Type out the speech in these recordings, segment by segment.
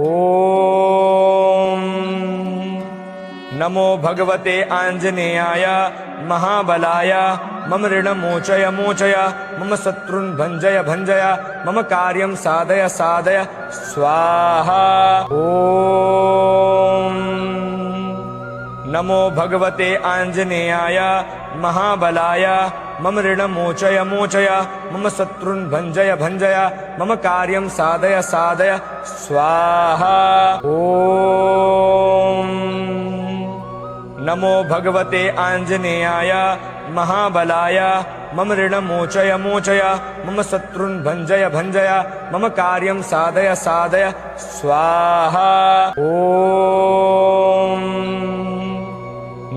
ॐ नमो भगवते आञ्जनेयाय महाबलाय मम ऋणमोचय मोचय मम शत्रुन् भञ्जय भञ्जय मम कार्यं साधय साधय स्वाहा। ॐ नमो भगवते आञ्जनेयाय महाबलाय मम ऋणमोचय मोचय मम शत्रुन् भञ्जय भञ्जय मम कार्यं साधय साधय स्वाहा। ॐ नमो भगवते आञ्जनेयाय महाबलाय मम ऋणमोचय मोचय मम शत्रुन् भञ्जय भञ्जय मम कार्यं साधय साधय स्वाहा। ॐ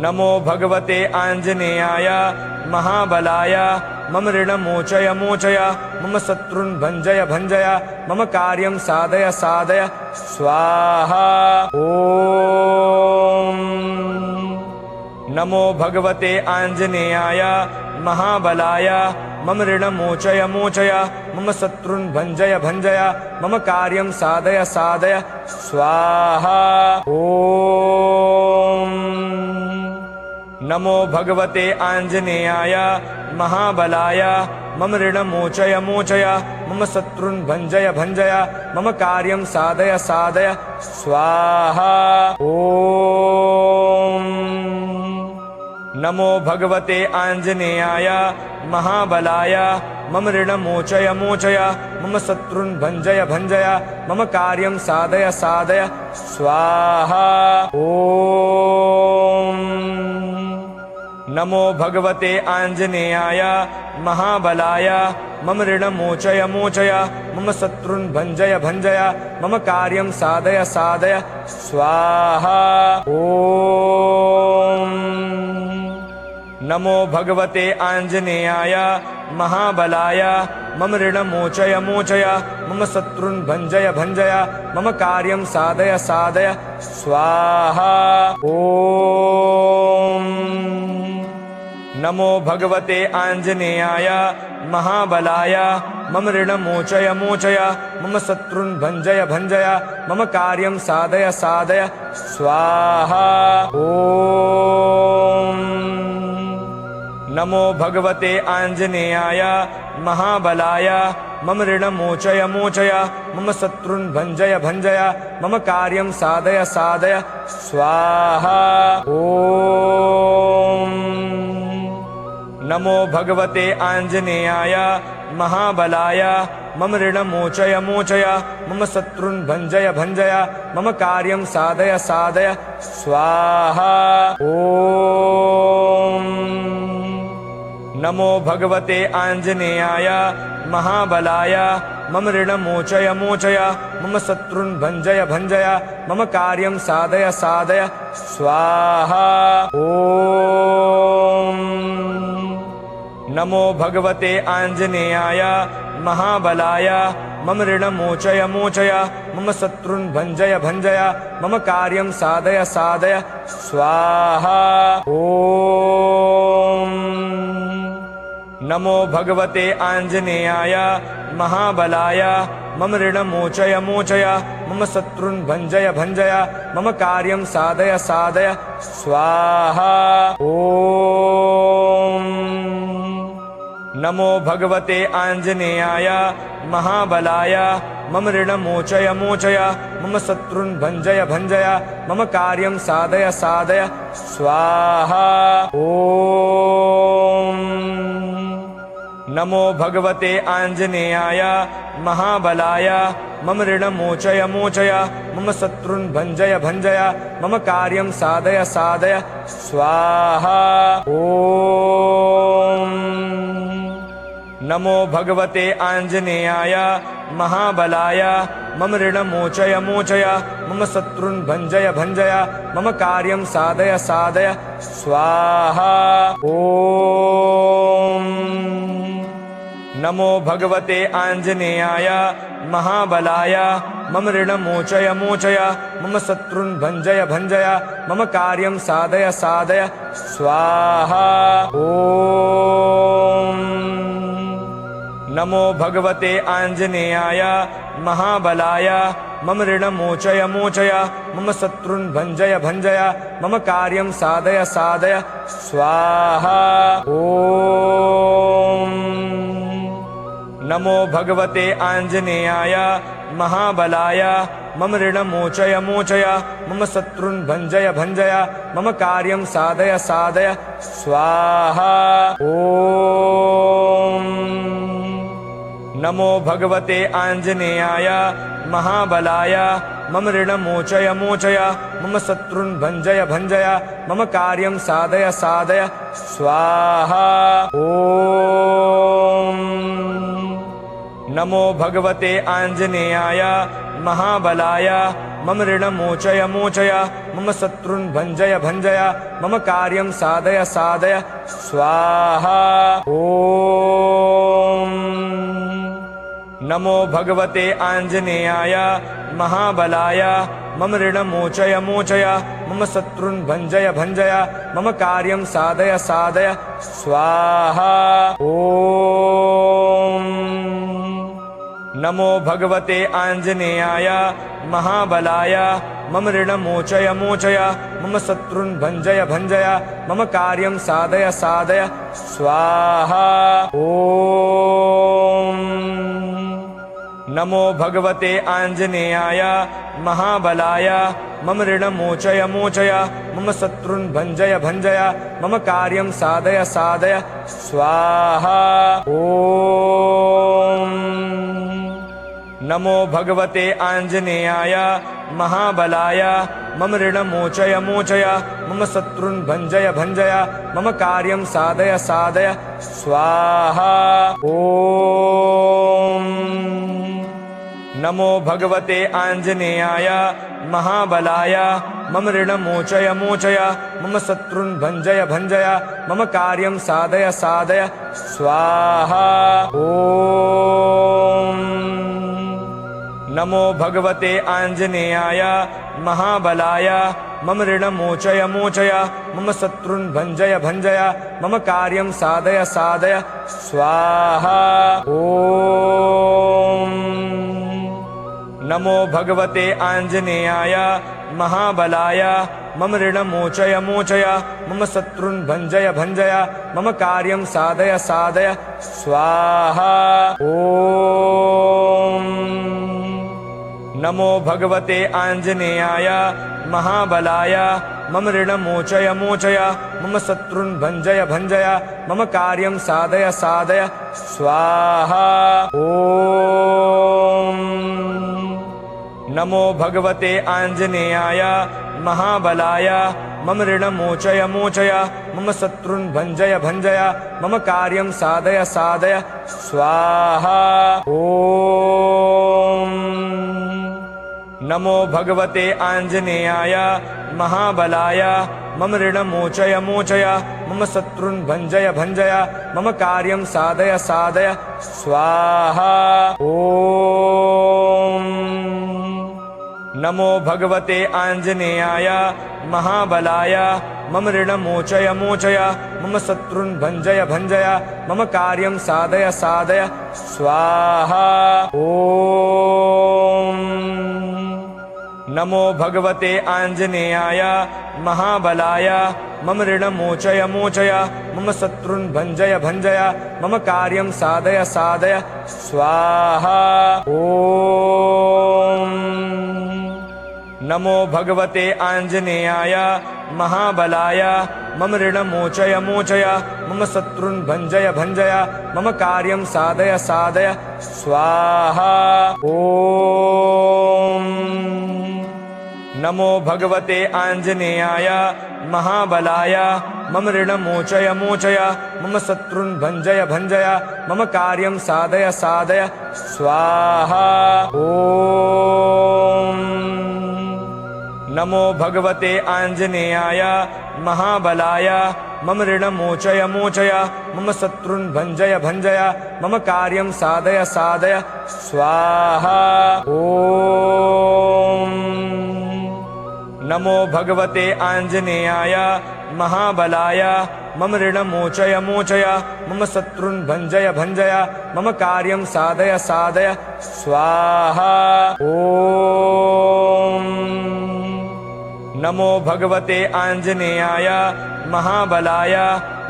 नमो भगवते आञ्जनेयाय महाबलाय मम ऋणमोचय मोचय मम शत्रुन् भञ्जय भञ्जय मम कार्यं साधय साधय स्वाहा। ॐ नमो भगवते आञ्जनेयाय महाबलाय मम ऋणमोचय मोचय मम शत्रुन् भञ्जय भञ्जय मम कार्यं साधय साधय स्वाहा। ॐ नमो भगवते आञ्जनेयाय महाबलाय मम ऋणमोचय मोचय मम शत्रुन् भञ्जय भञ्जय मम कार्यं साधय साधय स्वाहा। ॐ नमो भगवते आञ्जनेयाय महाबलाय मम ऋणमोचय मोचय मम शत्रुन् भञ्जय भञ्जय मम कार्यं साधय साधय स्वाहा। ॐ नमो भगवते आञ्जनेयाय महाबलाय मम ऋणमोचय मोचय मम शत्रुन् भञ्जय भञ्जय मम कार्यं साधय साधय स्वाहा। ॐ नमो भगवते आञ्जनेयाय महाबलाय मम ऋणमोचय मोचय मम शत्रुन् भञ्जय भञ्जय मम कार्यं साधय साधय स्वाहा। ॐ नमो भगवते आञ्जनेयाय महाबलाय मम ऋणमोचय मोचय मम शत्रुन् भञ्जय भञ्जय मम कार्यं साधय साधय स्वाहा। ॐ नमो भगवते आञ्जनेयाय महाबलाय मम ऋणमोचय मोचय मम शत्रुन् भञ्जय भञ्जय मम कार्यं साधय साधय स्वाहा। ॐ नमो भगवते आञ्जनेयाय महाबलाय मम ऋणमोचय मोचय मम शत्रुन् भञ्जय भञ्जय मम कार्यं साधय साधय स्वाहा। ॐ नमो भगवते आञ्जनेयाय महाबलाय मम ऋणमोचय मोचय मम शत्रुन् भञ्जय भञ्जय मम कार्यं साधय साधय स्वाहा। ॐ नमो भगवते आञ्जनेयाय महाबलाय मम ऋणमोचय मोचय मम शत्रुन् भञ्जय भञ्जय मम कार्यं साधय साधय स्वाहा। ॐ नमो भगवते आञ्जनेयाय महाबलाय मम ऋणमोचय मोचय मम शत्रुन् भञ्जय भञ्जय मम कार्यं साधय साधय स्वाहा। ॐ नमो भगवते आञ्जनेयाय महाबलाय मम ऋणमोचय मोचय मम शत्रुन् भञ्जय भञ्जय मम कार्यं साधय साधय स्वाहा। ॐ नमो भगवते आञ्जनेयाय महाबलाय मम ऋणमोचय मोचय मम शत्रुन् भञ्जय भञ्जय मम कार्यं साधय साधय स्वाहा। ॐ नमो भगवते आञ्जनेयाय महाबलाय मम ऋणमोचय मोचय मम शत्रुन् भञ्जय भञ्जय मम कार्यं साधय साधय स्वाहा। ॐ नमो भगवते आञ्जनेयाय महाबलाय मम ऋणमोचय मोचय मम शत्रुन् भञ्जय भञ्जय मम कार्यं साधय साधय स्वाहा। ॐ नमो भगवते आञ्जनेयाय महाबलाय मम ऋणमोचय मोचय मम शत्रुन् भञ्जय भञ्जय मम कार्यं साधय साधय स्वाहा ॐ नमो भगवते आञ्जनेयाय महाबलाय मम ऋणमोचय मोचय मम शत्रुन् भञ्जय भञ्जय मम कार्यं साधय साधय स्वाहा ॐ नमो भगवते आञ्जनेयाय महाबलाय मम ऋणमोचय मोचय मम शत्रुन् भञ्जय भञ्जय मम कार्यं साधय साधय स्वाहा ॐ नमो भगवते आञ्जनेयाय महाबलाय मम ऋणमोचय मोचय मम शत्रुन् भञ्जय भञ्जय मम कार्यं साधय साधय स्वाहा ॐ नमो भगवते आञ्जनेयाय महाबलाय मम ऋणमोचय मोचय मम शत्रुन् भञ्जय भञ्जय मम कार्यं साधय साधय स्वाहा ॐ नमो भगवते आञ्जनेयाय महाबलाय मम ऋणमोचय मोचय मम शत्रुन् भञ्जय भञ्जय मम कार्यं साधय साधय स्वाहा ॐ नमो भगवते आञ्जनेयाय महाबलाय मम ऋणमोचय मोचय मम शत्रुन् भञ्जय भञ्जय मम कार्यं साधय साधय स्वाहा ॐ नमो भगवते आञ्जनेयाय महाबलाय मम ऋणमोचय मोचय मम शत्रुन् भञ्जय भञ्जय मम कार्यं साधय साधय स्वाहा ॐ नमो भगवते आञ्जनेयाय महाबलाय मम ऋणमोचय मोचय मम शत्रुन् भञ्जय भञ्जय मम कार्यं साधय साधय स्वाहा ॐ नमो भगवते आञ्जनेयाय महाबलाय मम ऋणमोचय मोचय मम शत्रुन् भञ्जय भञ्जय मम कार्यं साधय साधय स्वाहा ॐ नमो भगवते आञ्जनेयाय महाबलाय मम ऋणमोचय मोचय मम शत्रुन् भञ्जय भञ्जय मम कार्यं साधय साधय स्वाहा ॐ नमो भगवते आञ्जनेयाय महाबलाय मम ऋणमोचय मोचय मम शत्रुन् भञ्जय भञ्जय मम कार्यं साधय साधय स्वाहा ॐ नमो भगवते आञ्जनेयाय महाबलाय मम ऋणमोचय मोचय मम शत्रुन् भञ्जय भञ्जय मम कार्यं साधय साधय स्वाहा ॐ नमो भगवते आञ्जनेयाय महाबलाय मम ऋणमोचय मोचय मम शत्रुन् भञ्जय भञ्जय मम कार्यं साधय साधय स्वाहा ॐ नमो भगवते आञ्जनेयाय महाबलाय मम ऋणमोचय मोचय मम शत्रुन् भञ्जय भञ्जय मम कार्यं साधय साधय स्वाहा ॐ नमो भगवते आञ्जनेयाय महाबलाय मम ऋणमोचय मोचय मम शत्रुन् भञ्जय भञ्जय मम कार्यं साधय साधय स्वाहा ॐ नमो भगवते आञ्जनेयाय महाबलाय मम ऋणमोचय मोचय मम शत्रुन् भञ्जय भञ्जय मम कार्यं साधय साधय स्वाहा ॐ नमो भगवते आञ्जनेयाय महाबलाय मम ऋणमोचय मोचय मम शत्रुन् भञ्जय भञ्जय मम कार्यं साधय साधय स्वाहा ॐ नमो भगवते आञ्जनेयाय महाबलाय मम ऋणमोचय मोचय मम शत्रुन् भञ्जय भञ्जय मम कार्यं साधय साधय स्वाहा ॐ नमो भगवते आञ्जनेयाय महाबलाय मम ऋणं मोचय मोचय मम शत्रुन् भञ्जय भञ्जय मम कार्यं साधय साधय स्वाहा। ॐ नमो भगवते आञ्जनेयाय महाबलाय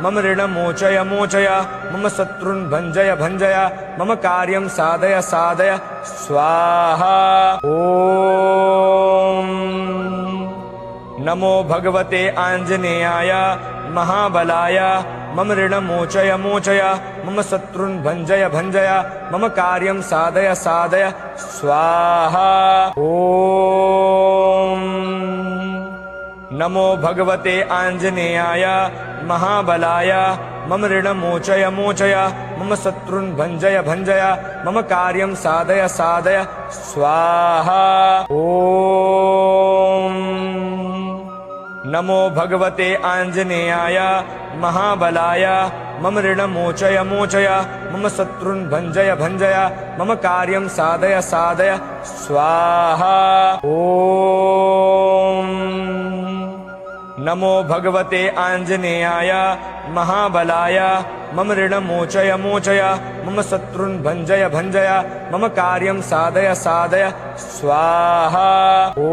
मम ऋणं मोचय मोचय मम शत्रुन् भञ्जय भञ्जय मम कार्यं साधय साधय स्वाहा। ॐ नमो भगवते आञ्जनेयाय महाबलाय मम ऋणं मोचय मोचय मम शत्रुन् भञ्जय भञ्जय मम कार्यं साधय साधय स्वाहा। ॐ नमो भगवते आञ्जनेयाय महाबलाय मम ऋणं मोचय मोचय मम शत्रुन् भञ्जय भञ्जय मम कार्यं साधय साधय स्वाहा। ॐ नमो भगवते आञ्जनेयाय महाबलाय मम ऋणं मोचय मोचय मम शत्रुन् भञ्जय भञ्जय मम कार्यं साधय साधय स्वाहा। ॐ नमो भगवते आञ्जनेयाय महाबलाय मम ऋणं मोचय मोचय मम शत्रुन् भञ्जय भञ्जय मम कार्यं साधय साधय स्वाहा। ॐ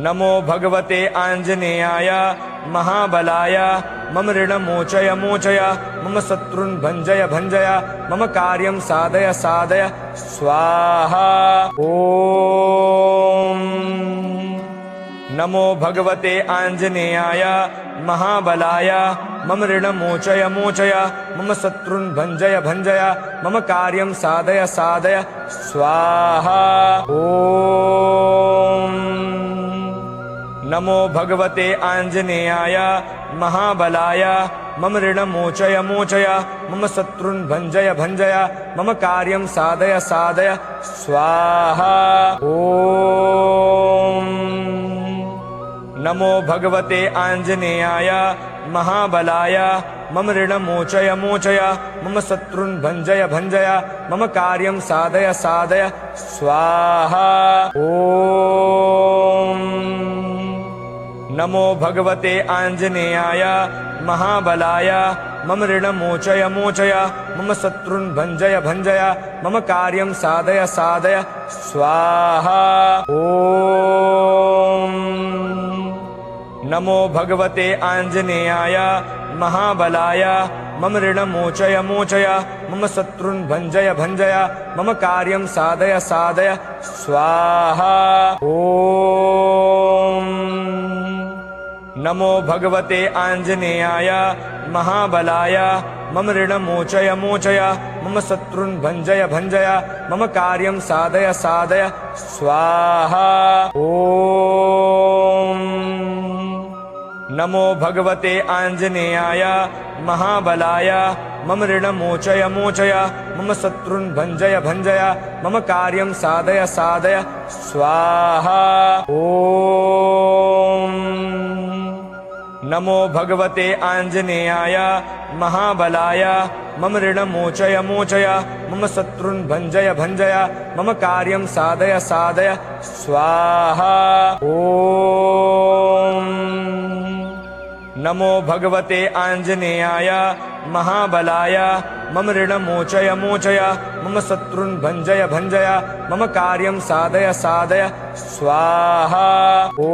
नमो भगवते आञ्जनेयाय महाबलाय मम ऋणं मोचय मोचय मम शत्रुन् भञ्जय भञ्जय मम कार्यं साधय साधय स्वाहा। ॐ नमो भगवते आञ्जनेयाय महाबलाय मम ऋणं मोचय मोचय मम शत्रुन् भञ्जय भञ्जय मम कार्यं साधय साधय स्वाहा। ॐ नमो भगवते आञ्जनेयाय महाबलाय मम ऋणं मोचय मोचय मम शत्रुन् भञ्जय भञ्जय मम कार्यं साधय साधय स्वाहा। ॐ नमो भगवते आञ्जनेयाय महाबलाय मम ऋणं मोचय मोचय मम शत्रुन् भञ्जय भञ्जय मम कार्यं साधय साधय स्वाहा। ॐ नमो भगवते आञ्जनेयाय महाबलाय मम ऋणं मोचय मोचय मम शत्रुन् भञ्जय भञ्जय मम कार्यं साधय साधय स्वाहा। ॐ नमो भगवते आञ्जनेयाय महाबलाय मम ऋणं मोचय मोचय मम शत्रुन् भञ्जय भञ्जय मम कार्यं साधय साधय स्वाहा। ॐ नमो भगवते आञ्जनेयाय महाबलाय मम ऋणं मोचय मोचय मम शत्रुन् भञ्जय भञ्जय मम कार्यं साधय साधय स्वाहा। ॐ नमो भगवते आञ्जनेयाय महाबलाय मम ऋणं मोचय मोचय मम शत्रुन् भञ्जय भञ्जय मम कार्यं साधय साधय स्वाहा। ॐ नमो भगवते आञ्जनेयाय महाबलाय मम ऋणं मोचय मोचय मम शत्रुन् भञ्जय भञ्जय मम कार्यं साधय साधय स्वाहा। ॐ नमो भगवते आञ्जनेयाय महाबलाय मम ऋणं मोचय मोचय मम शत्रुन् भञ्जय भञ्जय मम कार्यं साधय साधय स्वाहा। ॐ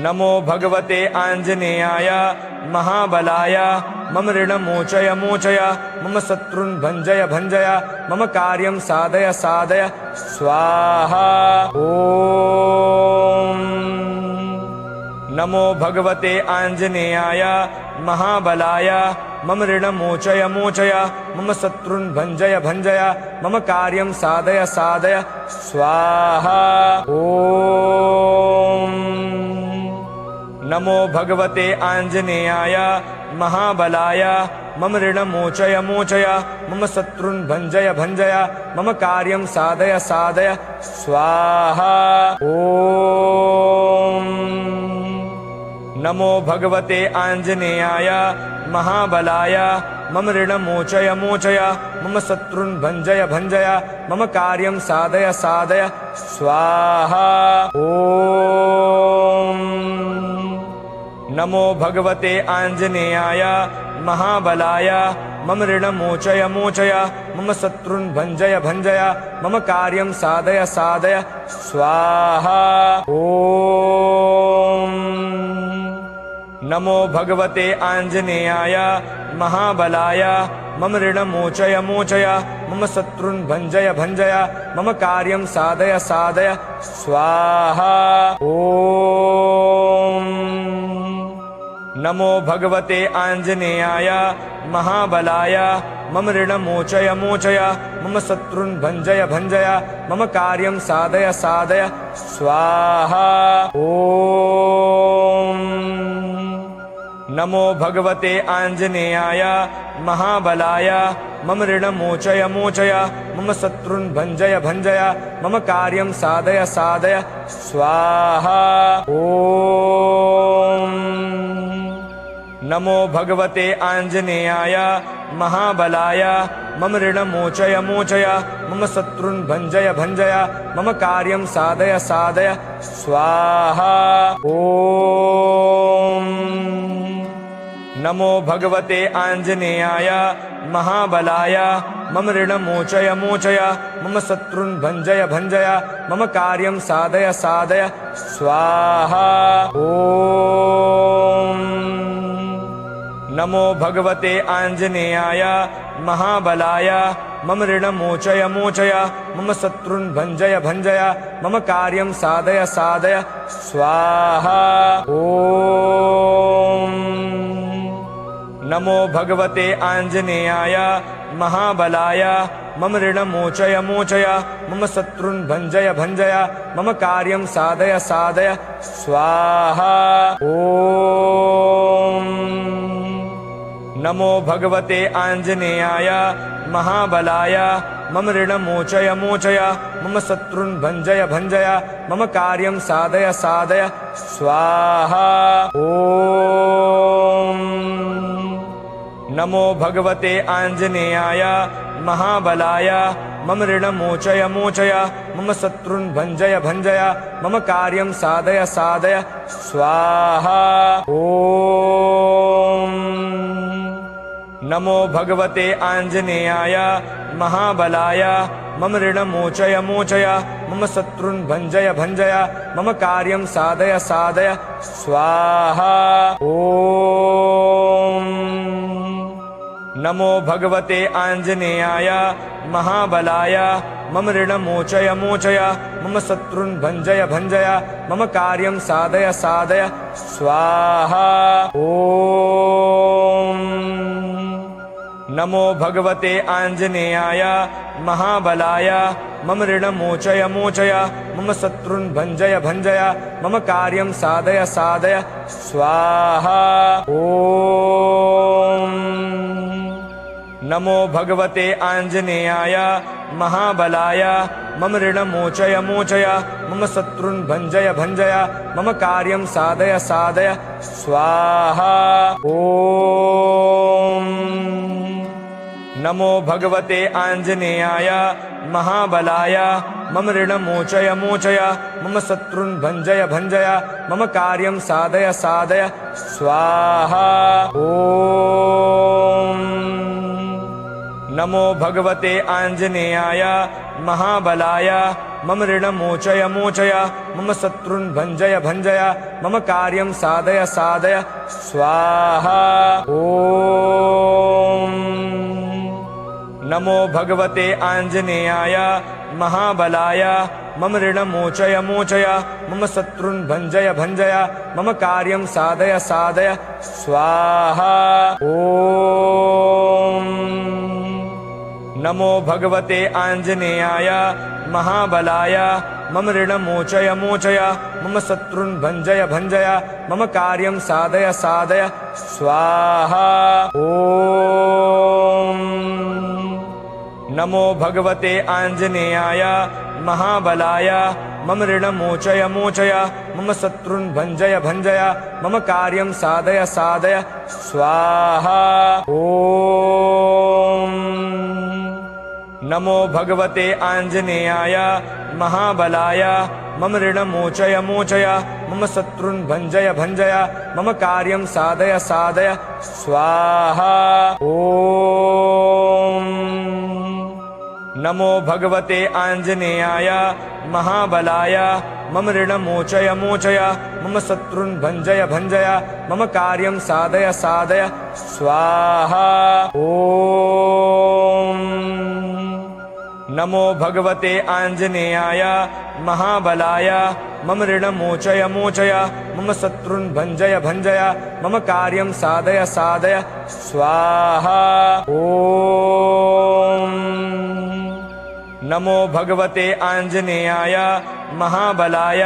नमो भगवते आञ्जनेयाय महाबलाय मम ऋणं मोचय मोचय मम शत्रुन् भञ्जय भञ्जय मम कार्यं साधय साधय स्वाहा। ॐ नमो भगवते आञ्जनेयाय महाबलाय मम ऋणं मोचय मोचय मम शत्रुन् भञ्जय भञ्जय मम कार्यं साधय साधय स्वाहा। ॐ नमो भगवते आञ्जनेयाय महाबलाय मम ऋणं मोचय मोचय मम शत्रुन् भञ्जय भञ्जय मम कार्यं साधय साधय स्वाहा। ॐ नमो भगवते आञ्जनेयाय महाबलाय मम ऋणमोचय मोचय मम शत्रुन् भञ्जय भञ्जय मम कार्यं साधय साधय स्वाहा। ॐ नमो भगवते आञ्जनेयाय महाबलाय मम ऋणमोचय मोचय मम शत्रुन् भञ्जय भञ्जय मम कार्यं साधय साधय स्वाहा। ॐ नमो भगवते आञ्जनेयाय महाबलाय मम ऋणमोचय मोचय मम शत्रुन् भञ्जय भञ्जय मम कार्यं साधय साधय स्वाहा। ॐ नमो भगवते आञ्जनेयाय महाबलाय मम ऋणमोचय मोचय मम शत्रुन् भञ्जय भञ्जय मम कार्यं साधय साधय स्वाहा। ॐ नमो भगवते आञ्जनेयाय महाबलाय मम ऋणमोचय मोचय मम शत्रुन् भञ्जय भञ्जय मम कार्यं साधय साधय स्वाहा। ॐ नमो भगवते आञ्जनेयाय महाबलाय मम ऋणमोचय मोचय मम शत्रुन् भञ्जय भञ्जय मम कार्यं साधय साधय स्वाहा। ॐ नमो भगवते आञ्जनेयाय महाबलाय मम ऋणमोचय मोचय मम शत्रुन् भञ्जय भञ्जय मम कार्यं साधय साधय स्वाहा। ॐ नमो भगवते आञ्जनेयाय महाबलाय मम ऋणमोचय मोचय मम शत्रुन् भञ्जय भञ्जय मम कार्यं साधय साधय स्वाहा। ॐ नमो भगवते आञ्जनेयाय महाबलाय मम ऋणमोचय मोचय मम शत्रुन् भञ्जय भञ्जय मम कार्यं साधय साधय स्वाहा। ॐ नमो भगवते आञ्जनेयाय महाबलाय मम ऋणमोचय मोचय मम शत्रुन् भञ्जय भञ्जय मम कार्यं साधय साधय स्वाहा। ॐ नमो भगवते आञ्जनेयाय महाबलाय मम ऋणमोचय मोचय मम शत्रुन् भञ्जय भञ्जय मम कार्यं साधय साधय स्वाहा। ॐ नमो भगवते आञ्जनेयाय महाबलाय मम ऋणमोचय मोचय मम शत्रुन् भञ्जय भञ्जय मम कार्यं साधय साधय स्वाहा। ॐ नमो भगवते आञ्जनेयाय महाबलाय मम ऋणमोचय मोचय मम शत्रुन् भञ्जय भञ्जय मम कार्यं साधय साधय स्वाहा। ॐ नमो भगवते आञ्जनेयाय महाबलाय मम ऋणमोचय मोचय मम शत्रुन् भञ्जय भञ्जय मम कार्यं साधय साधय स्वाहा। ॐ नमो भगवते आञ्जनेयाय महाबलाय मम ऋणमोचय मोचय मम शत्रुन् भञ्जय भञ्जय मम कार्यं साधय साधय स्वाहा। ॐ नमो भगवते आञ्जनेयाय महाबलाय मम ऋणमोचय मोचय मम शत्रुन् भञ्जय भञ्जय मम कार्यं साधय साधय स्वाहा। ॐ नमो भगवते आञ्जनेयाय महाबलाय मम ऋणमोचय मोचय मम शत्रुन् भञ्जय भञ्जय मम कार्यं साधय साधय स्वाहा। ॐ नमो भगवते आञ्जनेयाय महाबलाय मम ऋणमोचय मोचय मम शत्रुन् भञ्जय भञ्जय मम कार्यं साधय साधय स्वाहा। ॐ नमो भगवते आञ्जनेयाय महाबलाय मम ऋणमोचय मोचय मम शत्रुन् भञ्जय भञ्जय मम कार्यं साधय साधय स्वाहा। ॐ नमो भगवते आञ्जनेयाय महाबलाय मम ऋणमोचय मोचय मम शत्रुन् भञ्जय भञ्जय मम कार्यं साधय साधय स्वाहा। ॐ नमो भगवते आञ्जनेयाय महाबलाय मम ऋणमोचय मोचय मम शत्रुन् भञ्जय भञ्जय मम कार्यं साधय साधय स्वाहा। ॐ नमो भगवते आञ्जनेयाय महाबलाय मम ऋणमोचय मोचय मम शत्रुन् भञ्जय भञ्जय मम कार्यं साधय साधय स्वाहा। ॐ नमो भगवते आञ्जनेयाय महाबलाय मम ऋणमोचय मोचय मम शत्रुन् भञ्जय भञ्जय मम कार्यं साधय साधय स्वाहा। ॐ नमो भगवते आञ्जनेयाय महाबलाय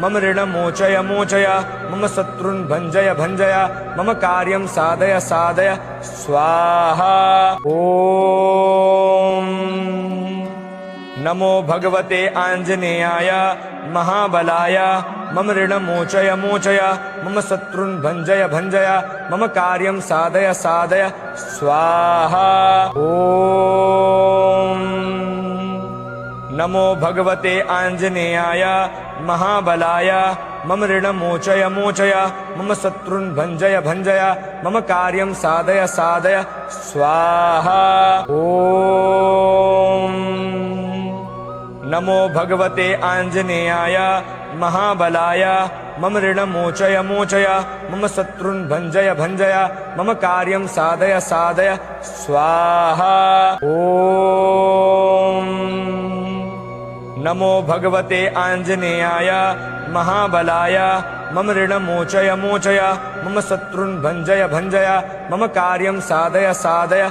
मम ऋणमोचय मोचय मम शत्रुन् भञ्जय भञ्जय मम कार्यं साधय साधय स्वाहा। ॐ नमो भगवते आञ्जनेयाय महाबलाय मम ऋणमोचय मोचय मम शत्रुन् भञ्जय भञ्जय मम कार्यं साधय साधय स्वाहा। ॐ नमो भगवते आञ्जनेयाय महाबलाय मम ऋणमोचय मोचय मम शत्रुन् भञ्जय भञ्जय मम कार्यं साधय साधय स्वाहा। ॐ नमो भगवते आञ्जनेयाय महाबलाय मम ऋणमोचय मोचय मम शत्रुन् भञ्जय भञ्जय मम कार्यं साधय साधय स्वाहा। ॐ नमो भगवते आञ्जनेयाय महाबलाय मम ऋणमोचय मोचय मम शत्रुन् भञ्जय भञ्जय मम कार्यं साधय साधय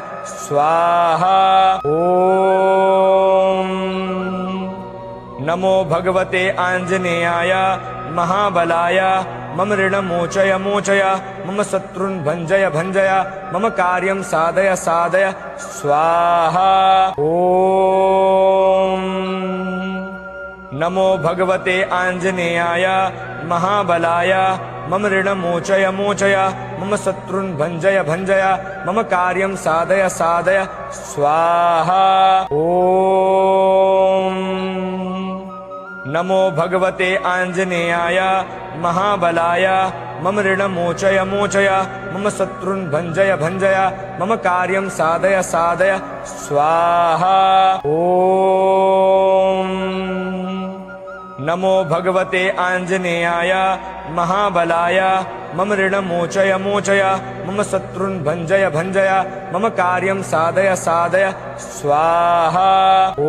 स्वाहा। ॐ नमो भगवते आञ्जनेयाय महाबलाय मम ऋणमोचय मोचय मम शत्रुन् भञ्जय भञ्जय मम कार्यं साधय साधय स्वाहा। ॐ नमो भगवते आञ्जनेयाय महाबलाय मम ऋणमोचय मोचय मम शत्रुन् भञ्जय भञ्जय मम कार्यं साधय साधय स्वाहा। ॐ नमो भगवते आञ्जनेयाय महाबलाय मम ऋणमोचय मोचय मम शत्रुन् भञ्जय भञ्जय मम कार्यं साधय साधय स्वाहा। ॐ नमो भगवते आञ्जनेयाय महाबलाय मम ऋणमोचय मोचय मम शत्रुन् भञ्जय भञ्जय मम कार्यं साधय साधय स्वाहा। ॐ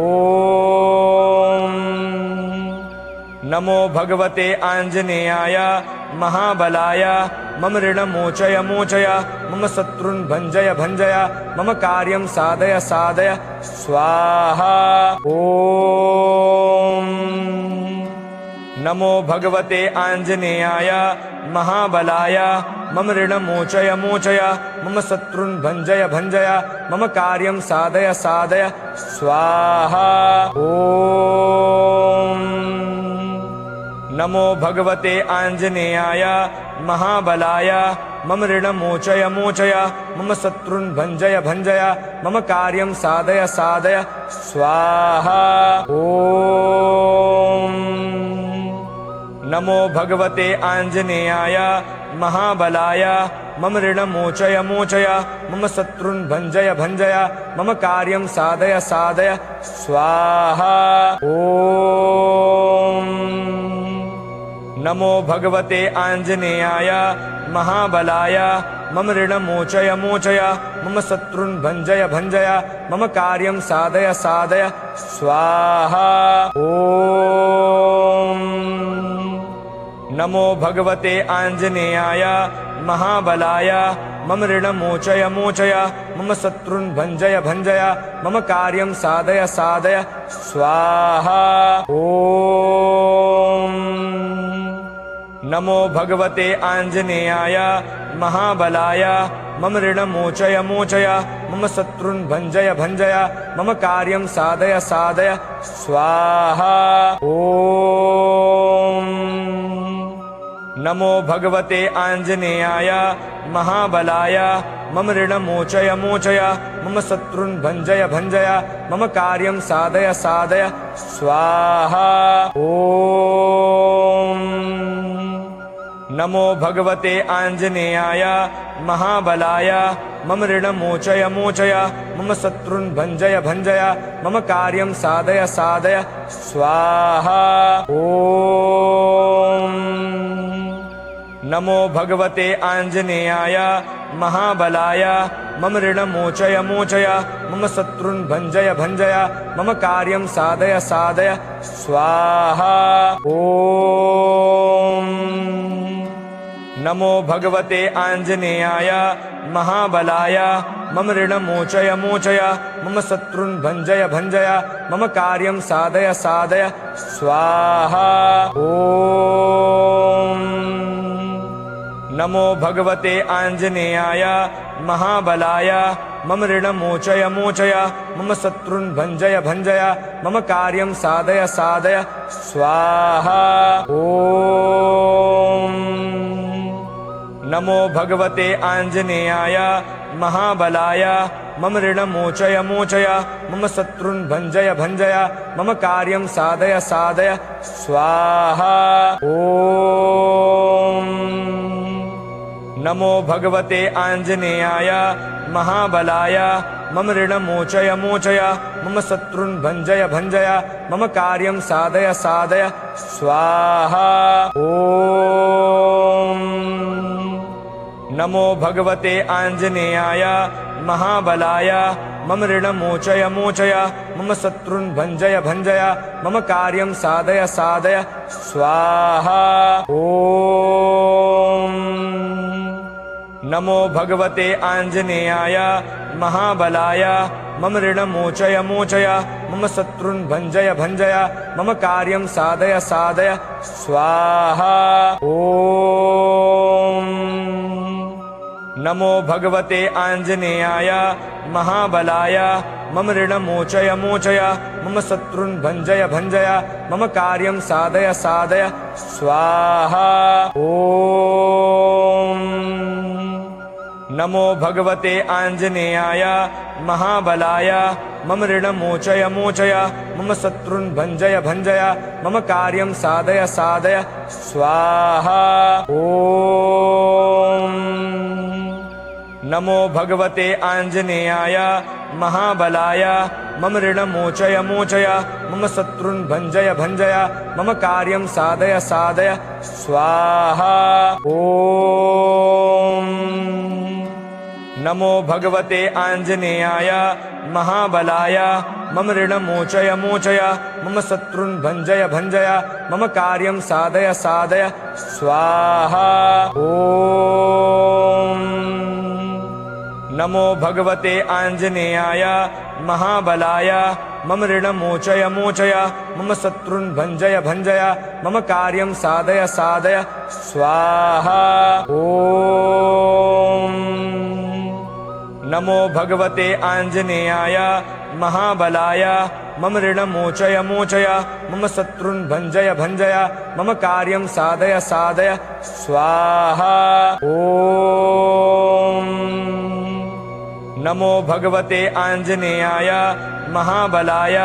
नमो भगवते आञ्जनेयाय महाबलाय मम ऋणमोचय मोचय मम शत्रुन् भञ्जय भञ्जय मम कार्यं साधय साधय स्वाहा। ॐ नमो भगवते आञ्जनेयाय महाबलाय मम ऋणमोचय मोचय मम शत्रुन् भञ्जय भञ्जय मम कार्यं साधय साधय स्वाहा। ॐ नमो भगवते आञ्जनेयाय महाबलाय मम ऋणमोचय मोचय मम शत्रुन् भञ्जय भञ्जय मम कार्यं साधय साधय स्वाहा। ॐ नमो भगवते आञ्जनेयाय महाबलाय मम ऋणमोचय मोचय मम शत्रुन् भञ्जय भञ्जय मम कार्यं साधय साधय स्वाहा। ॐ नमो भगवते आञ्जनेयाय महाबलाय मम ऋणमोचय मोचय मम शत्रुन् भञ्जय भञ्जय मम कार्यं साधय साधय स्वाहा। ॐ नमो भगवते आञ्जनेयाय महाबलाय मम ऋणमोचय मोचय मम शत्रुन् भञ्जय भञ्जय मम कार्यं साधय साधय स्वाहा। ॐ नमो भगवते आञ्जनेयाय महाबलाय मम ऋणमोचय मोचय मम शत्रुन् भञ्जय भञ्जय मम कार्यं साधय साधय स्वाहा। ॐ नमो भगवते आञ्जनेयाय महाबलाय मम ऋणमोचय मोचय मम शत्रुन् भञ्जय भञ्जय मम कार्यं साधय साधय स्वाहा। ॐ नमो भगवते आञ्जनेयाय महाबलाय मम ऋणमोचय मोचय मम शत्रुन् भञ्जय भञ्जय मम कार्यं साधय साधय स्वाहा। ॐ नमो भगवते आञ्जनेयाय महाबलाय मम ऋणमोचय मोचय मम शत्रुन् भञ्जय भञ्जय मम कार्यं साधय साधय स्वाहा। ॐ नमो भगवते आञ्जनेयाय महाबलाय मम ऋणमोचय मोचय मम शत्रुन् भञ्जय भञ्जय मम कार्यं साधय साधय स्वाहा। ॐ नमो भगवते आञ्जनेयाय महाबलाय मम ऋणमोचय मोचय मम शत्रुन् भञ्जय भञ्जय मम कार्यं साधय साधय स्वाहा। ॐ नमो भगवते आञ्जनेयाय महाबलाय मम ऋणमोचय मोचय मम शत्रुन् भञ्जय भञ्जय मम कार्यं साधय साधय स्वाहा। ॐ नमो भगवते आञ्जनेयाय महाबलाय मम ऋणमोचय मोचय मम शत्रुन् भञ्जय भञ्जय मम कार्यं साधय साधय स्वाहा। ॐ नमो भगवते आञ्जनेयाय महाबलाय मम ऋणमोचय मोचय मम शत्रुन् भञ्जय भञ्जय मम कार्यं साधय साधय स्वाहा। ॐ नमो भगवते आञ्जनेयाय महाबलाय मम ऋणमोचय मोचय मम शत्रुन् भञ्जय भञ्जय मम कार्यं साधय साधय स्वाहा। ॐ नमो भगवते आञ्जनेयाय महाबलाय मम ऋणमोचय मोचय मम शत्रुन् भञ्जय भञ्जय मम कार्यं साधय साधय स्वाहा। ॐ नमो भगवते आञ्जनेयाय महाबलाय मम ऋणमोचय मोचय मम शत्रुन् भञ्जय भञ्जय मम कार्यं साधय साधय स्वाहा। ॐ नमो भगवते आञ्जनेयाय महाबलाय मम ऋणमोचय मोचय मम शत्रुन् भञ्जय भञ्जय मम कार्यं साधय साधय स्वाहा। ॐ नमो भगवते आञ्जनेयाय महाबलाय मम ऋणमोचय मोचय मम शत्रुन् भञ्जय भञ्जय मम कार्यं साधय साधय स्वाहा। ॐ नमो भगवते आञ्जनेयाय महाबलाय मम ऋणमोचय मोचय मम शत्रुन् भञ्जय भञ्जय मम कार्यं साधय साधय स्वाहा। ॐ नमो भगवते आञ्जनेयाय महाबलाय मम ऋणमोचय मोचय मम शत्रुन् भञ्जय भञ्जय मम कार्यं साधय साधय स्वाहा। ॐ नमो भगवते आञ्जनेयाय महाबलाय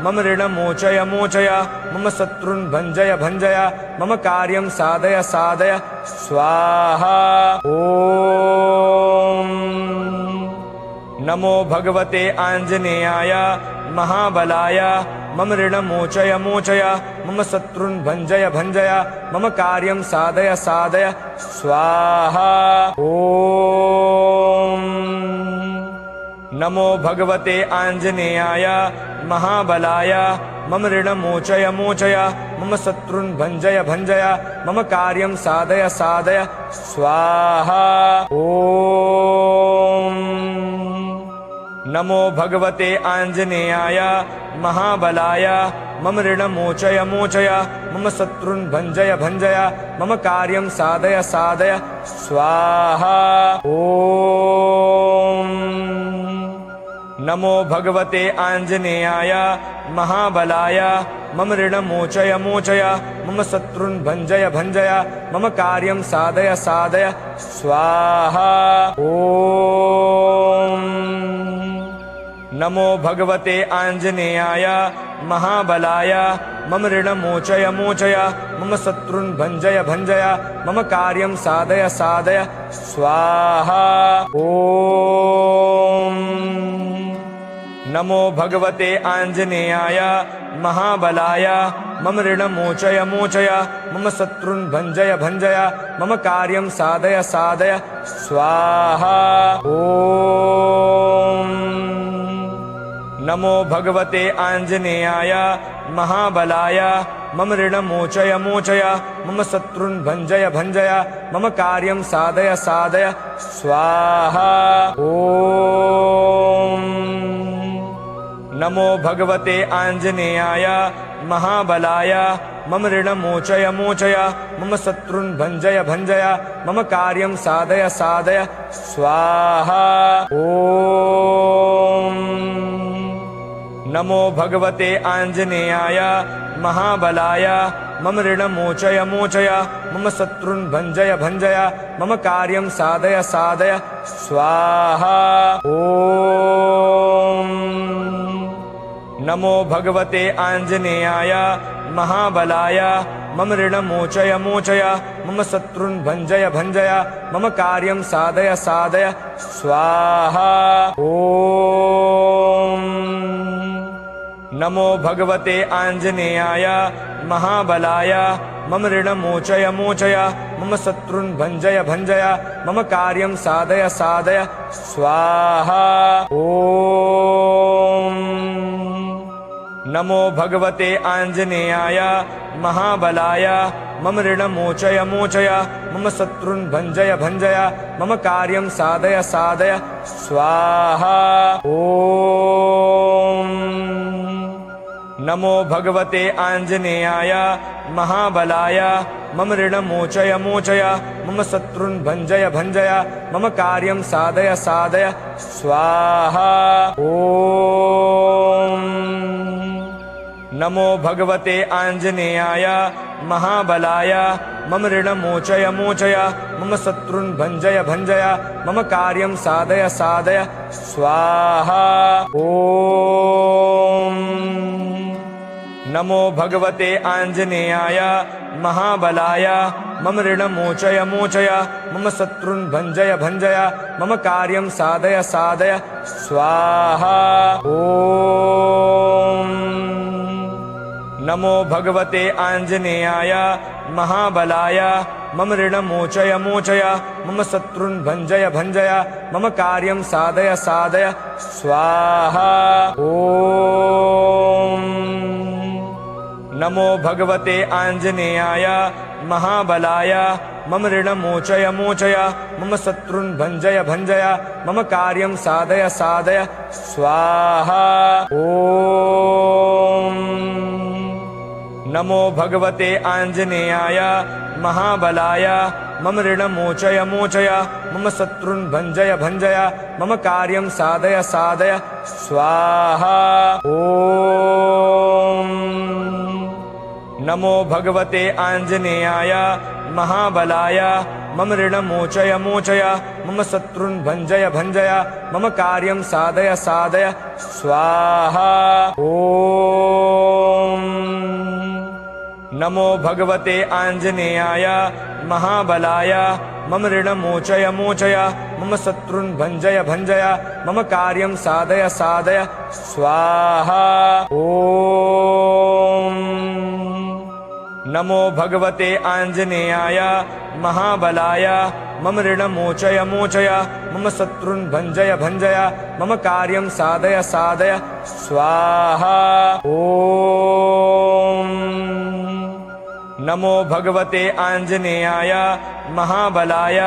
मम ऋणमोचय मोचय मम शत्रुन् भञ्जय भञ्जय मम कार्यं साधय साधय स्वाहा। ॐ नमो भगवते आञ्जनेयाय महाबलाय मम ऋणमोचय मोचय मम शत्रुन् भञ्जय भञ्जय मम कार्यं साधय साधय स्वाहा। ॐ नमो भगवते आञ्जनेयाय महाबलाय मम ऋणमोचय मोचय मम शत्रुन् भञ्जय भञ्जय मम कार्यं साधय साधय स्वाहा। ॐ नमो भगवते आञ्जनेयाय महाबलाय मम ऋणमोचय मोचय मम शत्रुन् भञ्जय भञ्जय मम कार्यं साधय साधय स्वाहा। ॐ नमो भगवते आञ्जनेयाय महाबलाय मम ऋणमोचय मोचय मम शत्रुन् भञ्जय भञ्जय मम कार्यं साधय साधय स्वाहा ॐ नमो भगवते आञ्जनेयाय महाबलाय मम ऋणमोचय मोचय मम शत्रुन् भञ्जय भञ्जय मम कार्यं साधय साधय स्वाहा ॐ नमो भगवते आञ्जनेयाय महाबलाय मम ऋणमोचय मोचय मम शत्रुन् भञ्जय भञ्जय मम कार्यं साधय साधय स्वाहा ॐ नमो भगवते आञ्जनेयाय महाबलाय मम ऋणमोचय मोचय मम शत्रुन् भञ्जय भञ्जय मम कार्यं साधय साधय स्वाहा ॐ नमो भगवते आञ्जनेयाय महाबलाय मम ऋणमोचय मोचय मम शत्रुन् भञ्जय भञ्जय मम कार्यं साधय साधय स्वाहा ॐ नमो भगवते आञ्जनेयाय महाबलाय मम ऋणमोचय मोचय मम शत्रुन् भञ्जय भञ्जय मम कार्यं साधय साधय स्वाहा ॐ नमो भगवते आञ्जनेयाय महाबलाय मम ऋणमोचय मोचय मम शत्रुन् भञ्जय भञ्जय मम कार्यं साधय साधय स्वाहा ॐ नमो भगवते आञ्जनेयाय महाबलाय मम ऋणमोचय मोचय मम शत्रुन् भञ्जय भञ्जय मम कार्यं साधय साधय स्वाहा ॐ नमो भगवते आञ्जनेयाय महाबलाय मम ऋणमोचय मोचय मम शत्रुन् भञ्जय भञ्जय मम कार्यं साधय साधय स्वाहा ॐ नमो भगवते आञ्जनेयाय महाबलाय मम ऋणमोचय मोचय मम शत्रुन् भञ्जय भञ्जय मम कार्यं साधय साधय स्वाहा ॐ नमो भगवते आञ्जनेयाय महाबलाय मम ऋणमोचय मोचय मम शत्रुन् भञ्जय भञ्जय मम कार्यं साधय साधय स्वाहा ॐ नमो भगवते आञ्जनेयाय महाबलाय मम ऋणमोचय मोचय मम शत्रुन् भञ्जय भञ्जय मम कार्यं साधय साधय स्वाहा ॐ नमो भगवते आञ्जनेयाय महाबलाय मम ऋणमोचय मोचय मम शत्रुन् भञ्जय भञ्जय मम कार्यं साधय साधय स्वाहा ॐ नमो भगवते आञ्जनेयाय महाबलाय मम ऋणमोचय मोचय मम शत्रुन् भञ्जय भञ्जय मम कार्यं साधय साधय स्वाहा ॐ नमो भगवते आञ्जनेयाय महाबलाय मम ऋणमोचय मोचय मम शत्रुन् भञ्जय भञ्जय मम कार्यं साधय साधय स्वाहा ॐ नमो भगवते आञ्जनेयाय महाबलाय मम ऋणमोचय मोचय मम शत्रुन् भञ्जय भञ्जय मम कार्यं साधय साधय स्वाहा ॐ नमो भगवते आञ्जनेयाय महाबलाय मम ऋणमोचय मोचय मम शत्रुन् भञ्जय भञ्जय मम कार्यं साधय साधय स्वाहा ॐ नमो भगवते आञ्जनेयाय महाबलाय मम ऋणमोचय मोचय मम शत्रुन् भञ्जय भञ्जय मम कार्यं साधय साधय स्वाहा ॐ नमो भगवते आञ्जनेयाय महाबलाय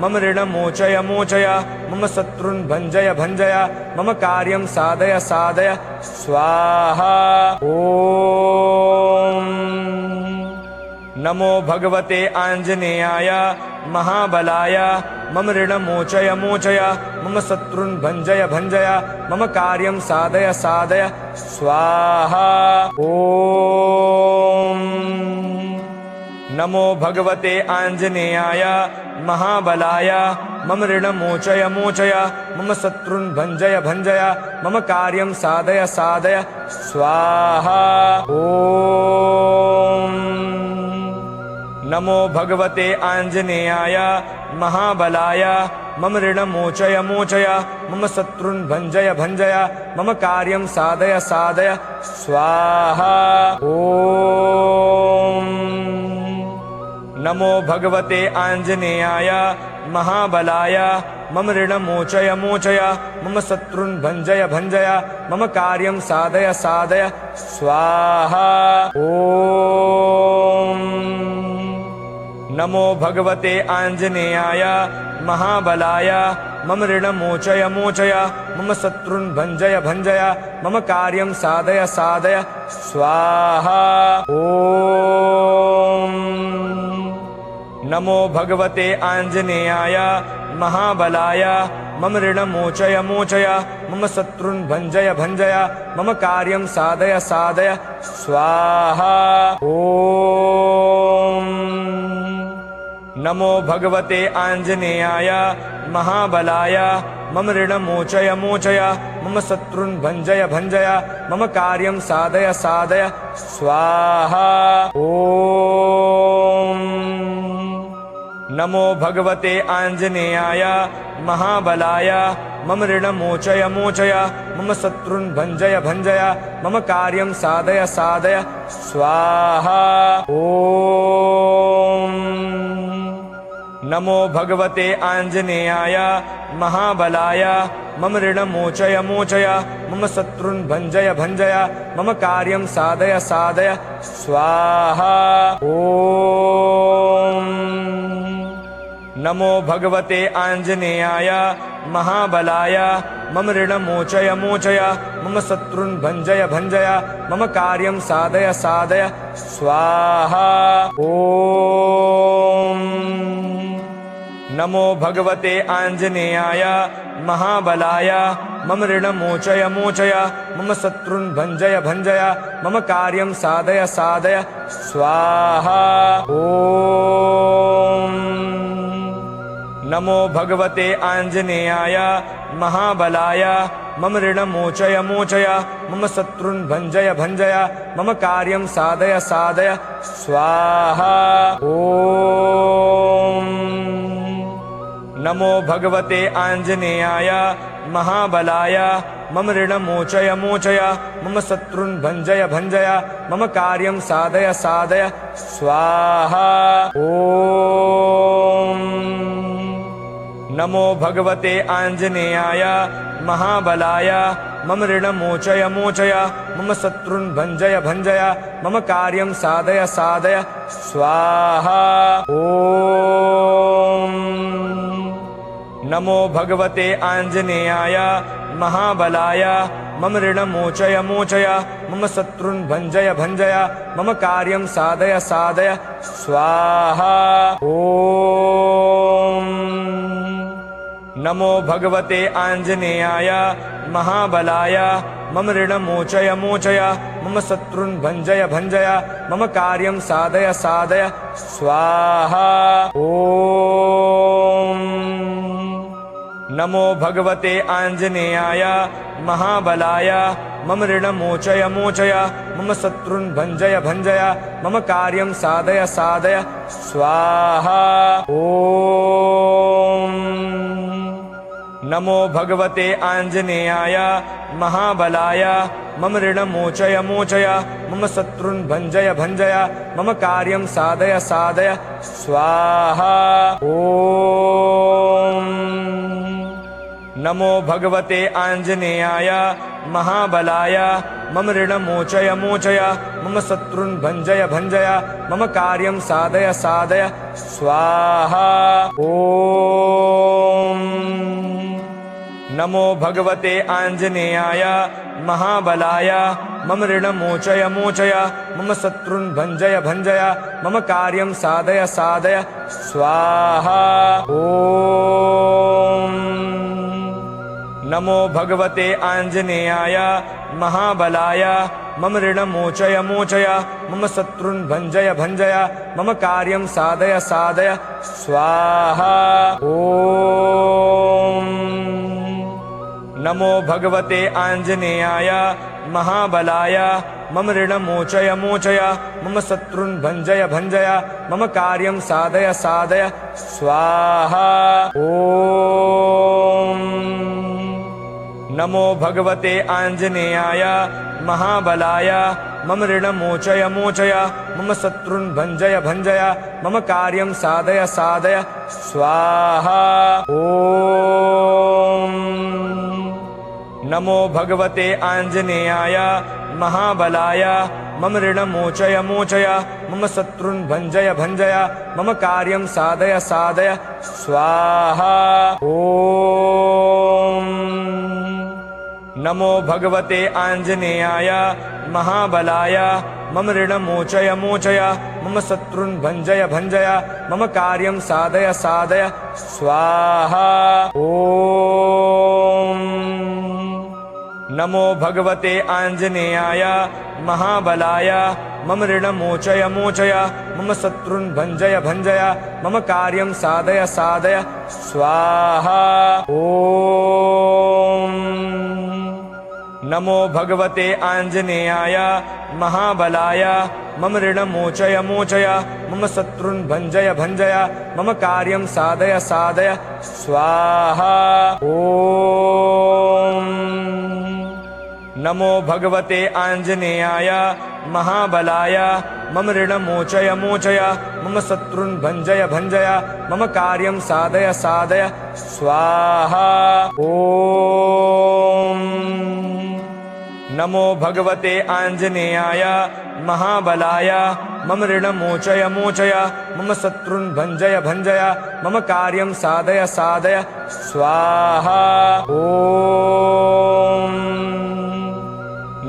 मम ऋणमोचय मोचय मम शत्रुन् भञ्जय भञ्जय मम कार्यं साधय साधय स्वाहा ॐ नमो भगवते आञ्जनेयाय महाबलाय मम ऋणमोचय मोचय मम शत्रुन् भञ्जय भञ्जय मम कार्यं साधय साधय स्वाहा। ॐ नमो भगवते आञ्जनेयाय महाबलाय मम ऋणमोचय मोचय मम शत्रुन् भञ्जय भञ्जय मम कार्यं साधय साधय स्वाहा। ॐ नमो भगवते आञ्जनेयाय महाबलाय मम ऋणमोचय मोचय मम शत्रुन् भञ्जय भञ्जय मम कार्यं साधय साधय स्वाहा। ॐ नमो भगवते आञ्जनेयाय महाबलाय मम ऋणमोचय मोचय मम शत्रुन् भञ्जय भञ्जय मम कार्यं साधय साधय स्वाहा। ॐ नमो भगवते आञ्जनेयाय महाबलाय मम ऋणमोचय मोचय मम शत्रुन् भञ्जय भञ्जय मम कार्यं साधय साधय स्वाहा। ॐ नमो भगवते आञ्जनेयाय महाबलाय मम ऋणमोचय मोचय मम शत्रुन् भञ्जय भञ्जय मम कार्यं साधय साधय स्वाहा। ॐ नमो भगवते आञ्जनेयाय महाबलाय मम ऋणमोचय मोचय मम शत्रुन् भञ्जय भञ्जय मम कार्यं साधय साधय स्वाहा। ॐ नमो भगवते आञ्जनेयाय महाबलाय मम ऋणमोचय मोचय मम शत्रुन् भञ्जय भञ्जय मम कार्यं साधय साधय स्वाहा। ॐ नमो भगवते आञ्जनेयाय महाबलाय मम ऋणमोचय मोचय मम शत्रुन् भञ्जय भञ्जय मम कार्यं साधय साधय स्वाहा। ॐ नमो भगवते आञ्जनेयाय महाबलाय मम ऋणमोचय मोचय मम शत्रुन् भञ्जय भञ्जय मम कार्यं साधय साधय स्वाहा। ॐ नमो भगवते आञ्जनेयाय महाबलाय मम ऋणमोचय मोचय मम शत्रुन् भञ्जय भञ्जय मम कार्यं साधय साधय स्वाहा। ॐ नमो भगवते आञ्जनेयाय महाबलाय मम ऋणमोचय मोचय मम शत्रुन् भञ्जय भञ्जय मम कार्यं साधय साधय स्वाहा। ॐ नमो भगवते आञ्जनेयाय महाबलाय मम ऋणमोचय मोचय मम शत्रुन् भञ्जय भञ्जय मम कार्यं साधय साधय स्वाहा। ॐ नमो भगवते आञ्जनेयाय महाबलाय मम ऋणमोचय मोचय मम शत्रुन् भञ्जय भञ्जय मम कार्यं साधय साधय स्वाहा। ॐ नमो भगवते आञ्जनेयाय महाबलाय मम ऋणमोचय मोचय मम शत्रुन् भञ्जय भञ्जय मम कार्यं साधय साधय स्वाहा। ॐ नमो भगवते आञ्जनेयाय महाबलाय मम ऋणमोचय मोचय मम शत्रुन् भञ्जय भञ्जय मम कार्यं साधय साधय स्वाहा। ॐ नमो भगवते आञ्जनेयाय महाबलाय मम ऋणमोचय मोचय मम शत्रुन् भञ्जय भञ्जय मम कार्यं साधय साधय स्वाहा। ॐ नमो भगवते आञ्जनेयाय महाबलाय मम ऋणमोचय मोचय मम शत्रुन् भञ्जय भञ्जय मम कार्यं साधय साधय स्वाहा। ॐ नमो भगवते आञ्जनेयाय महाबलाय मम ऋणमोचय मोचय मम शत्रुन् भञ्जय भञ्जय मम कार्यं साधय साधय स्वाहा। ॐ नमो भगवते आञ्जनेयाय महाबलाय मम ऋणमोचय मोचय मम शत्रुन् भञ्जय भञ्जय मम कार्यं साधय साधय स्वाहा। ॐ नमो भगवते आञ्जनेयाय महाबलाय मम ऋणमोचय मोचय मम शत्रुन् भञ्जय भञ्जय मम कार्यं साधय साधय स्वाहा। ॐ नमो भगवते आञ्जनेयाय महाबलाय मम ऋणमोचय मोचय मम शत्रुन् भञ्जय भञ्जय मम कार्यं साधय साधय स्वाहा। ॐ नमो भगवते आञ्जनेयाय महाबलाय मम ऋणमोचय मोचय मम शत्रुन् भञ्जय भञ्जय मम कार्यं साधय साधय स्वाहा। ॐ नमो भगवते आञ्जनेयाय महाबलाय मम ऋणमोचय मोचय मम शत्रुन् भञ्जय भञ्जय मम कार्यं साधय साधय स्वाहा। ॐ नमो भगवते आञ्जनेयाय महाबलाय मम ऋणमोचय मोचय मम शत्रुन् भञ्जय भञ्जय मम कार्यं साधय साधय स्वाहा। ॐ नमो भगवते आञ्जनेयाय महाबलाय मम ऋणमोचय मोचय मम शत्रुन् भञ्जय भञ्जय मम कार्यं साधय साधय स्वाहा। ॐ नमो भगवते आञ्जनेयाय महाबलाय मम ऋणमोचय मोचय मम शत्रुन् भञ्जय भञ्जय मम कार्यं साधय साधय स्वाहा। ॐ नमो भगवते आञ्जनेयाय महाबलाय मम ऋणमोचय मोचय मम शत्रुन् भञ्जय भञ्जय मम कार्यं साधय साधय स्वाहा। ॐ नमो भगवते आञ्जनेयाय महाबलाय मम ऋणमोचय मोचय मम शत्रुन् भञ्जय भञ्जय मम कार्यं साधय साधय स्वाहा। ॐ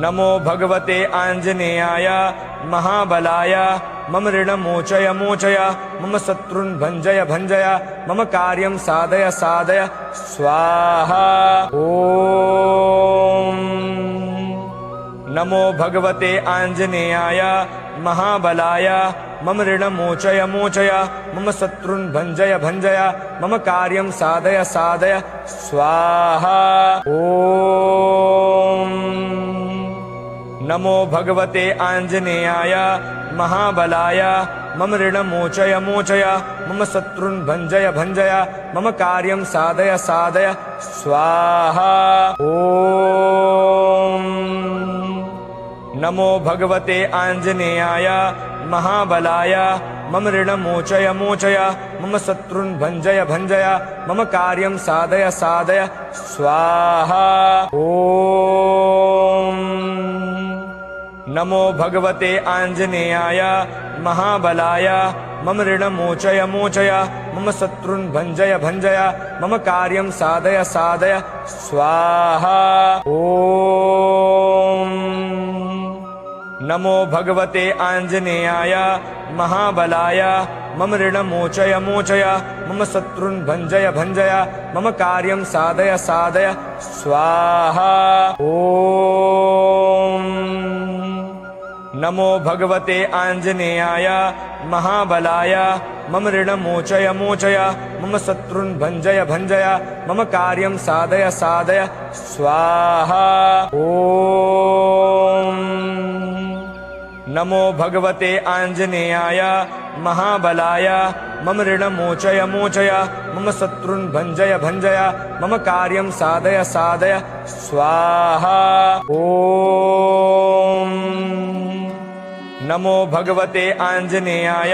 नमो भगवते आञ्जनेयाय महाबलाय मम ऋणमोचय मोचय मम शत्रुन् भञ्जय भञ्जय मम कार्यं साधय साधय स्वाहा। ॐ नमो भगवते आञ्जनेयाय महाबलाय मम ऋणमोचय मोचय मम शत्रुन् भञ्जय भञ्जय मम कार्यं साधय साधय स्वाहा। ॐ नमो भगवते आञ्जनेयाय महाबलाय मम ऋणमोचय मोचय मम शत्रुन् भञ्जय भञ्जय मम कार्यं साधय साधय स्वाहा। ॐ नमो भगवते आञ्जनेयाय महाबलाय मम ऋणमोचय मोचय मम शत्रुन् भञ्जय भञ्जय मम कार्यं साधय साधय स्वाहा। ॐ नमो भगवते आञ्जनेयाय महाबलाय मम ऋणमोचय मोचय मम शत्रुन् भञ्जय भञ्जय मम कार्यं साधय साधय स्वाहा। ॐ नमो भगवते आञ्जनेयाय महाबलाय मम ऋणमोचय मोचय मम शत्रुन् भञ्जय भञ्जय मम कार्यं साधय साधय स्वाहा। ॐ नमो भगवते आञ्जनेयाय महाबलाय मम ऋणमोचय मोचय मम शत्रुन् भञ्जय भञ्जय मम कार्यं साधय साधय स्वाहा। ॐ नमो भगवते आञ्जनेयाय महाबलाय मम ऋणमोचय मोचय मम शत्रुन् भञ्जय भञ्जय मम कार्यं साधय साधय स्वाहा। ॐ नमो भगवते आञ्जनेयाय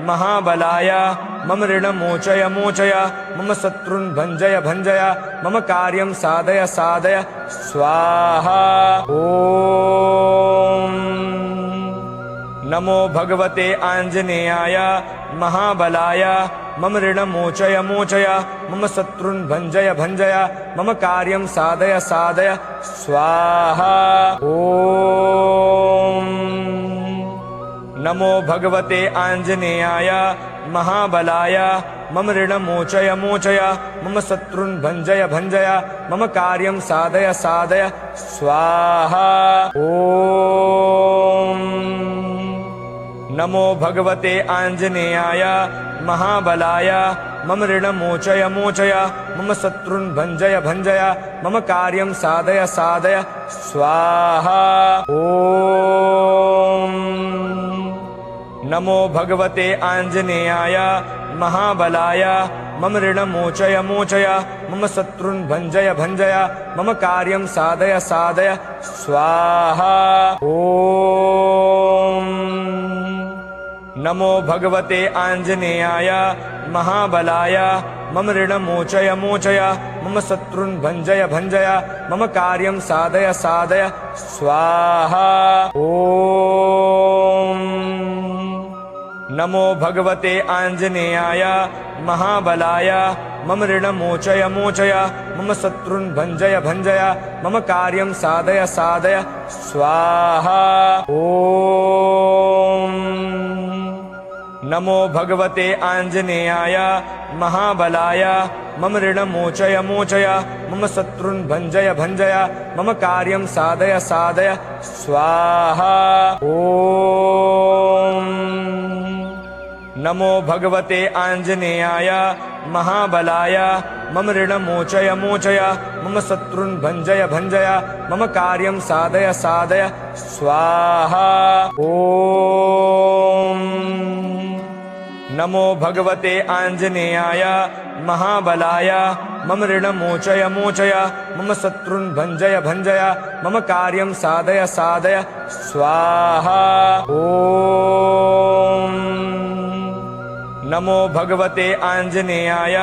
महाबलाय मम ऋणमोचय मोचय मम शत्रुन् भञ्जय भञ्जय मम कार्यं साधय साधय स्वाहा। ॐ नमो भगवते आञ्जनेयाय महाबलाय मम ऋणमोचय मोचय मम शत्रुन् भञ्जय भञ्जय मम कार्यं साधय साधय स्वाहा। ॐ नमो भगवते आञ्जनेयाय महाबलाय मम ऋणमोचय मोचय मम शत्रुन् भञ्जय भञ्जय मम कार्यं साधय साधय स्वाहा। ॐ नमो भगवते आञ्जनेयाय महाबलाय मम ऋणमोचय मोचय मम शत्रुन् भञ्जय भञ्जय मम कार्यं साधय साधय स्वाहा। ॐ नमो भगवते आञ्जनेयाय महाबलाय मम ऋणमोचय मोचय मम शत्रुन् भञ्जय भञ्जय मम कार्यं साधय साधय स्वाहा। ॐ नमो भगवते आञ्जनेयाय महाबलाय मम ऋणमोचय मोचय मम शत्रुन् भञ्जय भञ्जय मम कार्यं साधय साधय स्वाहा। ॐ नमो भगवते आञ्जनेयाय महाबलाय मम ऋणमोचय मोचय मम शत्रुन् भञ्जय भञ्जय मम कार्यं साधय साधय स्वाहा। ॐ नमो भगवते आञ्जनेयाय महाबलाय मम ऋणमोचय मोचय मम शत्रुन् भञ्जय भञ्जय मम कार्यं साधय साधय स्वाहा। ॐ नमो भगवते आञ्जनेयाय महाबलाय मम ऋणमोचय मोचय मम शत्रुन् भञ्जय भञ्जय मम कार्यं साधय साधय स्वाहा। ॐ नमो भगवते आञ्जनेयाय महाबलाय मम ऋणमोचय मोचय मम शत्रुन् भञ्जय भञ्जय मम कार्यं साधय साधय स्वाहा। ॐ नमो भगवते आञ्जनेयाय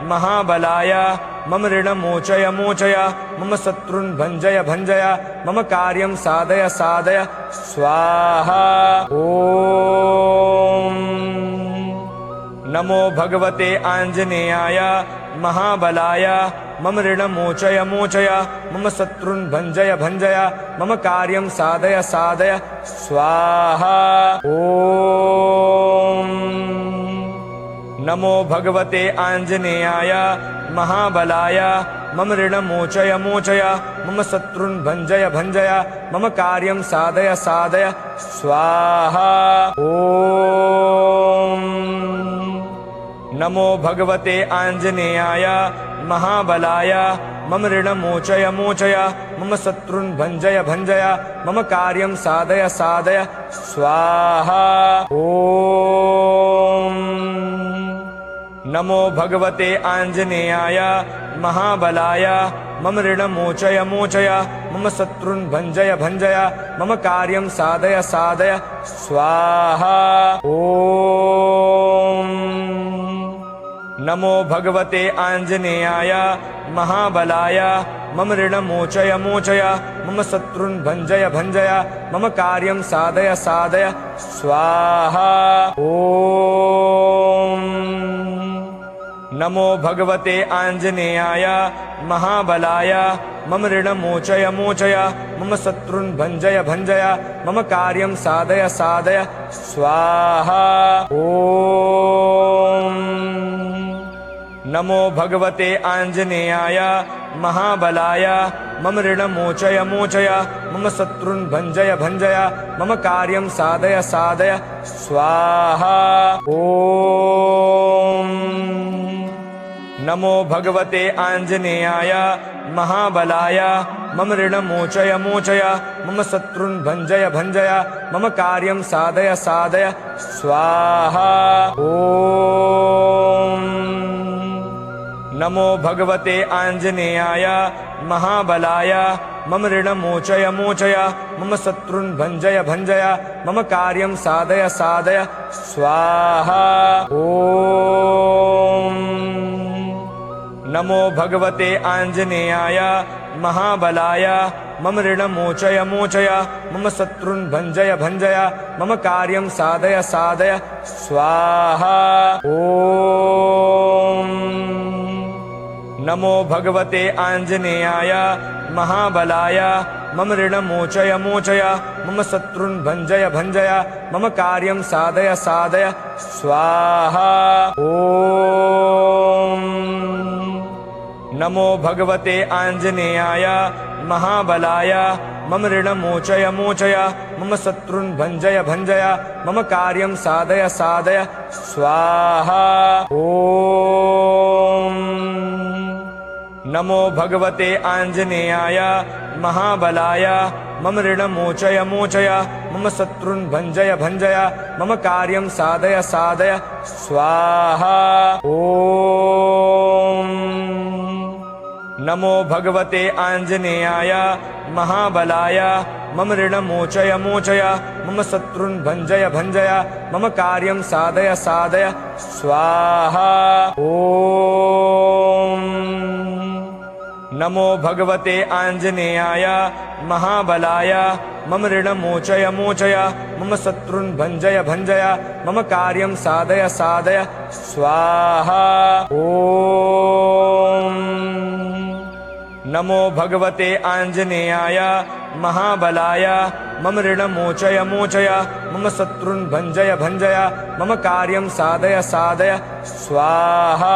महाबलाय मम ऋणमोचय मोचय मम शत्रुन् भञ्जय भञ्जय मम कार्यं साधय साधय स्वाहा। ॐ नमो भगवते आञ्जनेयाय महाबलाय मम ऋणमोचय मोचय मम शत्रुन् भञ्जय भञ्जय मम कार्यं साधय साधय स्वाहा। ॐ नमो भगवते आञ्जनेयाय महाबलाय मम ऋणमोचय मोचय मम शत्रुन् भञ्जय भञ्जय मम कार्यं साधय साधय स्वाहा। ॐ नमो भगवते आञ्जनेयाय महाबलाय मम ऋणमोचय मोचय मम शत्रुन् भञ्जय भञ्जय मम कार्यं साधय साधय स्वाहा। ॐ नमो भगवते आञ्जनेयाय महाबलाय मम ऋणमोचय मोचय मम शत्रुन् भञ्जय भञ्जय मम कार्यं साधय साधय स्वाहा। ॐ नमो भगवते आञ्जनेयाय महाबलाय मम ऋणमोचय मोचय मम शत्रुन् भञ्जय भञ्जय मम कार्यं साधय साधय स्वाहा। ॐ नमो भगवते आञ्जनेयाय महाबलाय मम ऋणमोचय मोचय मम शत्रुन् भञ्जय भञ्जय मम कार्यं साधय साधय स्वाहा। ॐ नमो भगवते आञ्जनेयाय महाबलाय मम ऋणमोचय मोचय मम शत्रुन् भञ्जय भञ्जय मम कार्यं साधय साधय स्वाहा। ॐ नमो भगवते आञ्जनेयाय महाबलाय मम ऋणमोचय मोचय मम शत्रुन् भञ्जय भञ्जय मम कार्यं साधय साधय स्वाहा। ॐ नमो भगवते आञ्जनेयाय महाबलाय मम ऋणमोचय मोचय मम शत्रुन् भञ्जय भञ्जय मम कार्यं साधय साधय स्वाहा। ॐ नमो भगवते आञ्जनेयाय महाबलाय मम ऋणमोचय मोचय मम शत्रुन् भञ्जय भञ्जय मम कार्यं साधय साधय स्वाहा ॐ नमो भगवते आञ्जनेयाय महाबलाय मम ऋणमोचय मोचय मम शत्रुन् भञ्जय भञ्जय मम कार्यं साधय साधय स्वाहा ॐ नमो भगवते आञ्जनेयाय महाबलाय मम ऋणमोचय मोचय मम शत्रुन् भञ्जय भञ्जय मम कार्यं साधय साधय स्वाहा ॐ नमो भगवते आञ्जनेयाय महाबलाय मम ऋणमोचय मोचय मम शत्रुन् भञ्जय भञ्जय मम कार्यं साधय साधय स्वाहा ॐ नमो भगवते आञ्जनेयाय महाबलाय मम ऋणमोचय मोचय मम शत्रुन् भञ्जय भञ्जय मम कार्यं साधय साधय स्वाहा ॐ नमो भगवते आञ्जनेयाय महाबलाय मम ऋणमोचय मोचय मम शत्रुन् भञ्जय भञ्जय मम कार्यं साधय साधय स्वाहा ॐ नमो भगवते आञ्जनेयाय महाबलाय मम ऋणमोचय मोचय मम शत्रुन् भञ्जय भञ्जय मम कार्यं साधय साधय स्वाहा।